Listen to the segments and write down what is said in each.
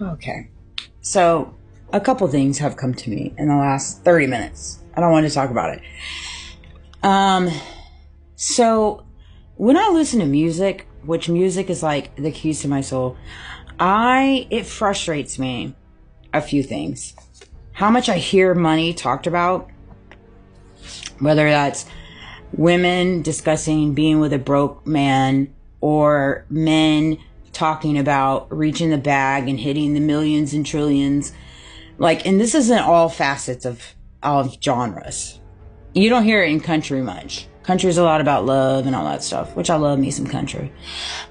Okay. So, a couple things have come to me in the last 30 minutes. I don't want to talk about it. Um, so when I listen to music, which music is like the keys to my soul, it frustrates me a few things. How much I hear money talked about, whether that's women discussing being with a broke man or men talking about reaching the bag and hitting the millions and trillions. Like, and this isn't all facets of genres. You don't hear it in country much. Country's a lot about love and all that stuff, which I love me some country.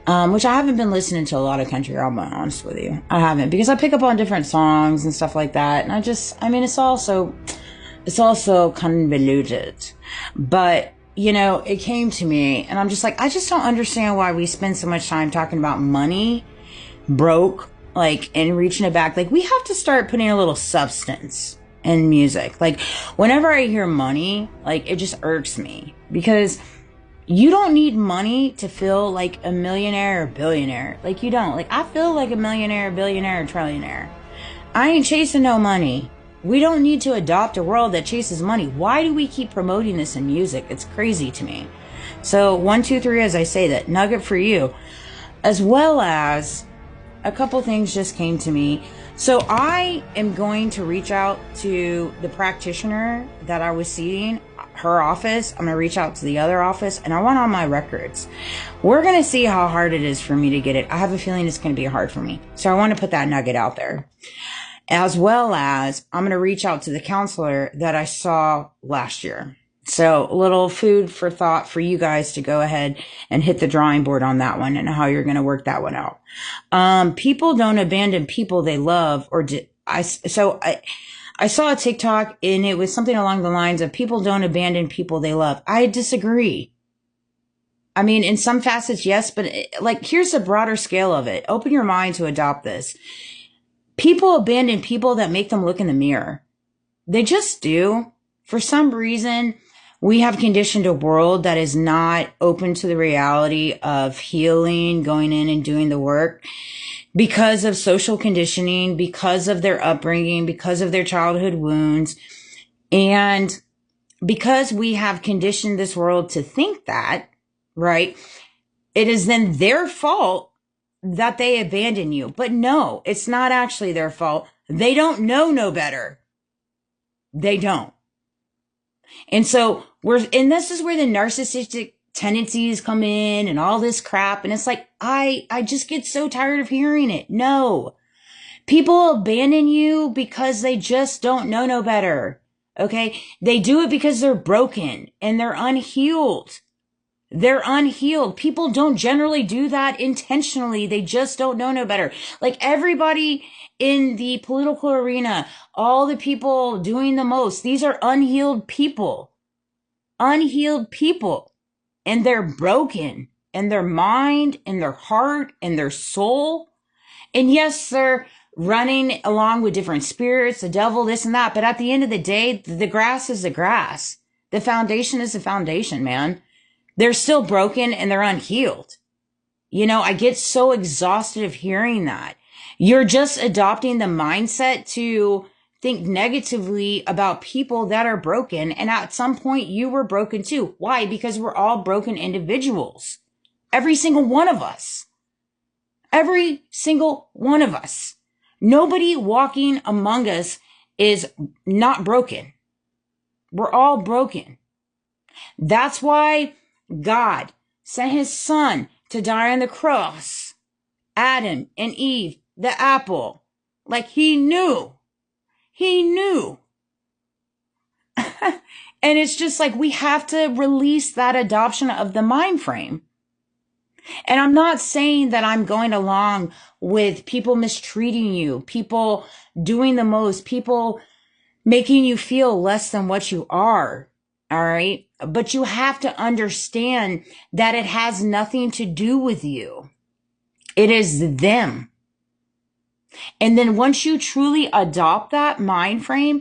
Which I haven't been listening to a lot of country, I'll be honest with you. I haven't, because I pick up on different songs and stuff like that. And it's also convoluted. But, it came to me and I'm just like, I just don't understand why we spend so much time talking about money, broke, like, and reaching it back. Like, we have to start putting a little substance in music. Like, whenever I hear money, like, it just irks me, because you don't need money to feel like a millionaire or billionaire. Like, you don't. Like, I feel like a millionaire, billionaire, or trillionaire. I ain't chasing no money. We don't need to adopt a world that chases money. Why do we keep promoting this in music? It's crazy to me. So 1, 2, 3, as I say that, nugget for you, as well as a couple things just came to me. So I am going to reach out to the practitioner that I was seeing, her office. I'm going to reach out to the other office, and I want all my records. We're going to see how hard it is for me to get it. I have a feeling it's going to be hard for me. So I want to put that nugget out there. As well as I'm going to reach out to the counselor that I saw last year. So a little food for thought for you guys to go ahead and hit the drawing board on that one and how you're going to work that one out. People don't abandon people they love, I saw a TikTok and it was something along the lines of people don't abandon people they love. I disagree. I mean, in some facets, yes, but here's the broader scale of it. Open your mind to adopt this. People abandon people that make them look in the mirror. They just do. For some reason, we have conditioned a world that is not open to the reality of healing, going in and doing the work, because of social conditioning, because of their upbringing, because of their childhood wounds. And because we have conditioned this world to think that, right, it is then their fault that they abandon you. But no, it's not actually their fault. They don't know no better. They don't. And so and this is where the narcissistic tendencies come in and all this crap. And it's like, I just get so tired of hearing it. No, people abandon you because they just don't know no better. Okay. They do it because they're broken and they're unhealed. They're unhealed. People don't generally do that intentionally. They just don't know no better. Like, everybody in the political arena, all the people doing the most, these are unhealed people. Unhealed people. And they're broken in their mind, in their heart, in their soul. And yes, they're running along with different spirits, the devil, this and that. But at the end of the day, the grass is the grass. The foundation is the foundation, man. They're still broken and they're unhealed. I get so exhausted of hearing that. You're just adopting the mindset to think negatively about people that are broken. And at some point you were broken too. Why? Because we're all broken individuals. Every single one of us. Every single one of us. Nobody walking among us is not broken. We're all broken. That's why God sent his son to die on the cross. Adam and Eve, the apple. Like, he knew. He knew. And it's just like, we have to release that adoption of the mind frame. And I'm not saying that I'm going along with people mistreating you, people doing the most, people making you feel less than what you are. All right. But you have to understand that it has nothing to do with you. It is them. And then once you truly adopt that mind frame,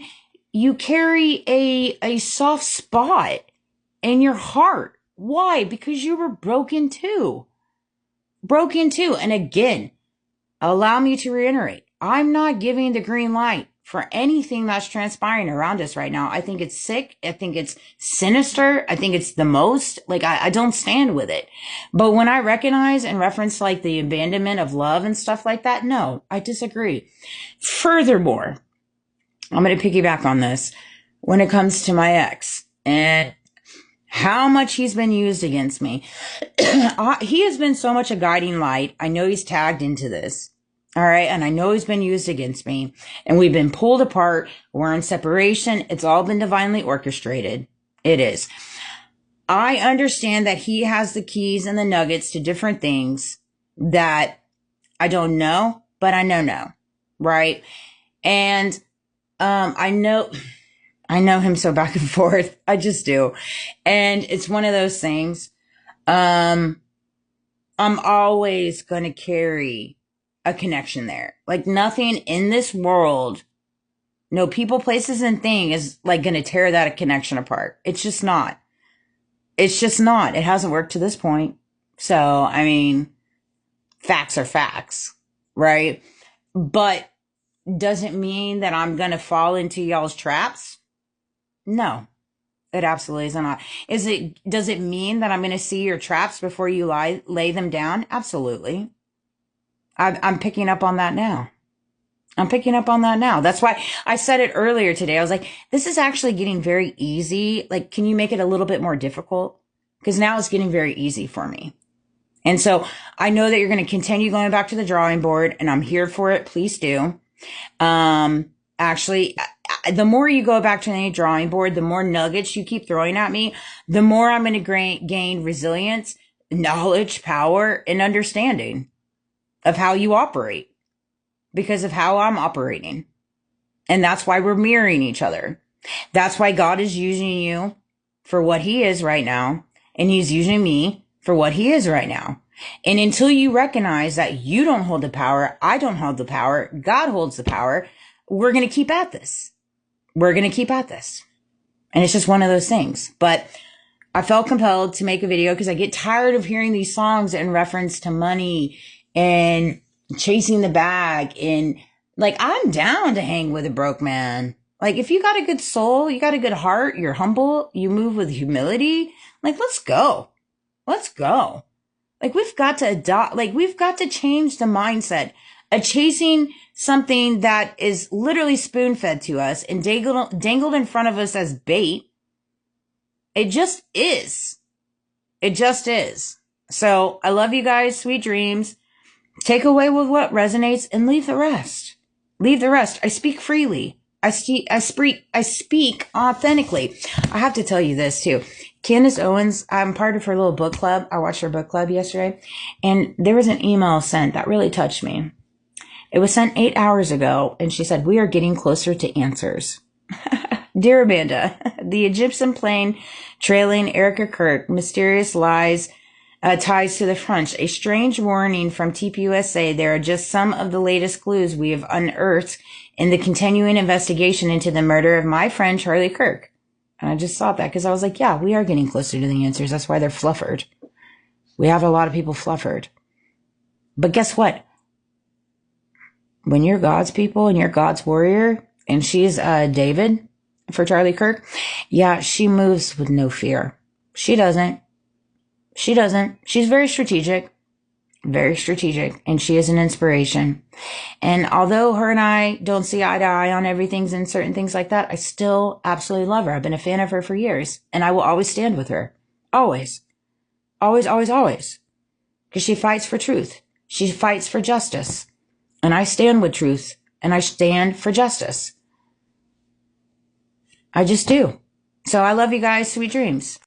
you carry a soft spot in your heart. Why? Because you were broken too. Broken too. And again, allow me to reiterate, I'm not giving the green light for anything that's transpiring around us right now. I think it's sick. I think it's sinister. I think it's the most, like, I don't stand with it. But when I recognize and reference like the abandonment of love and stuff like that, no, I disagree. Furthermore, I'm going to piggyback on this when it comes to my ex and how much he's been used against me. He has been so much a guiding light. I know he's tagged into this. All right. And I know he's been used against me, and we've been pulled apart. We're in separation. It's all been divinely orchestrated. It is. I understand that he has the keys and the nuggets to different things that I don't know, but I know. Right. And, I know him so back and forth. I just do. And it's one of those things. I'm always going to carry a connection there. Like nothing in this world, no people, places, and thing is like going to tear that connection apart. It's just not. It's just not. It hasn't worked to this point. So, I mean, facts are facts, right? But does it mean that I'm going to fall into y'all's traps? No, it absolutely is not. Does it mean that I'm going to see your traps before you lay them down? Absolutely. I'm picking up on that now. That's why I said it earlier today. I was like, this is actually getting very easy. Like, can you make it a little bit more difficult? Because now it's getting very easy for me. And so I know that you're going to continue going back to the drawing board, and I'm here for it. Please do. Actually, the more you go back to the drawing board, the more nuggets you keep throwing at me, the more I'm going to gain resilience, knowledge, power, and understanding of how you operate because of how I'm operating. And that's why we're mirroring each other. That's why God is using you for what he is right now. And he's using me for what he is right now. And until you recognize that you don't hold the power, I don't hold the power, God holds the power, we're going to keep at this. And it's just one of those things. But I felt compelled to make a video because I get tired of hearing these songs in reference to money and chasing the bag. And like, I'm down to hang with a broke man. Like, if you got a good soul, you got a good heart, you're humble, you move with humility, like, let's go. Like, we've got to change the mindset of chasing something that is literally spoon fed to us and dangled in front of us as bait. It just is. So I love you guys. Sweet dreams. Take away with what resonates and leave the rest. I speak freely. I speak authentically. I have to tell you this too. Candace Owens, I'm part of her little book club. I watched her book club yesterday, and there was an email sent that really touched me. It was sent 8 hours ago, and she said, "We are getting closer to answers." Dear Amanda, the Egyptian plane trailing Erica Kirk, mysterious lies, ties to the front. A strange warning from TPUSA. There are just some of the latest clues we have unearthed in the continuing investigation into the murder of my friend Charlie Kirk. And I just saw that because I was like, yeah, we are getting closer to the answers. That's why they're fluffered. We have a lot of people fluffered. But guess what? When you're God's people and you're God's warrior, and she's David for Charlie Kirk, yeah, she moves with no fear. She doesn't. She's very strategic, and she is an inspiration. And although her and I don't see eye to eye on everything and certain things like that, I still absolutely love her. I've been a fan of her for years, and I will always stand with her. Always. Because she fights for truth. She fights for justice. And I stand with truth, and I stand for justice. I just do. So I love you guys. Sweet dreams.